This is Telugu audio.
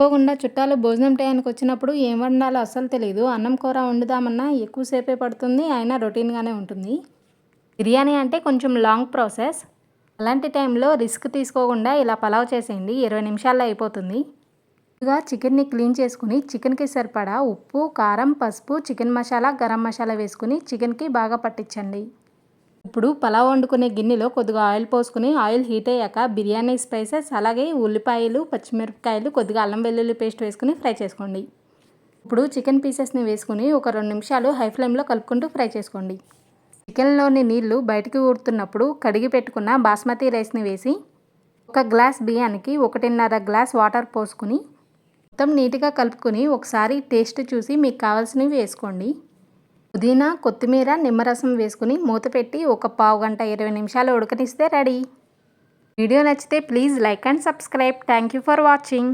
అనుకోకుండా చుట్టాలు భోజనం టయానికి వచ్చినప్పుడు ఏం వండాలో అస్సలు తెలియదు. అన్నం కూర వండుదామన్నా ఎక్కువసేపే పడుతుంది. అయినా రొటీన్‌గానే ఉంటుంది. బిర్యానీ అంటే కొంచెం లాంగ్ ప్రాసెస్. అలాంటి టైంలో రిస్క్ తీసుకోకుండా ఇలా పలావ్ చేసేయండి. 20 నిమిషాల్లో అయిపోతుంది. ముందుగా చికెన్‌ని క్లీన్ చేసుకుని చికెన్‌కి సరిపడా ఉప్పు, కారం, పసుపు, చికెన్ మసాలా, గరం మసాలా వేసుకుని చికెన్‌కి బాగా పట్టించండి. ఇప్పుడు పలావ్ వండుకునే గిన్నెలో కొద్దిగా ఆయిల్ పోసుకుని ఆయిల్ హీట్ అయ్యాక బిర్యానీ స్పైసెస్ అలాగే ఉల్లిపాయలు, పచ్చిమిరపకాయలు, కొద్దిగా అల్లం వెల్లుల్లి పేస్ట్ వేసుకుని ఫ్రై చేసుకోండి. ఇప్పుడు చికెన్ పీసెస్ని వేసుకుని ఒక 2 నిమిషాలు హై ఫ్లేమ్లో కలుపుకుంటూ ఫ్రై చేసుకోండి. చికెన్లోని నీళ్లు బయటికి ఊరుతున్నప్పుడు కడిగి పెట్టుకున్న బాస్మతి రైస్ని వేసి 1 గ్లాస్ బియ్యానికి 1.5 గ్లాస్ వాటర్ పోసుకుని మొత్తం నీట్గా కలుపుకొని ఒకసారి టేస్ట్ చూసి మీకు కావాల్సినవి వేసుకోండి. పుదీనా, కొత్తిమీర, నిమ్మరసం వేసుకుని మూత పెట్టి ఒక పావు గంట 20 నిమిషాలు ఉడకనిస్తే రెడీ. వీడియో నచ్చితే please like and subscribe. Thank you for watching.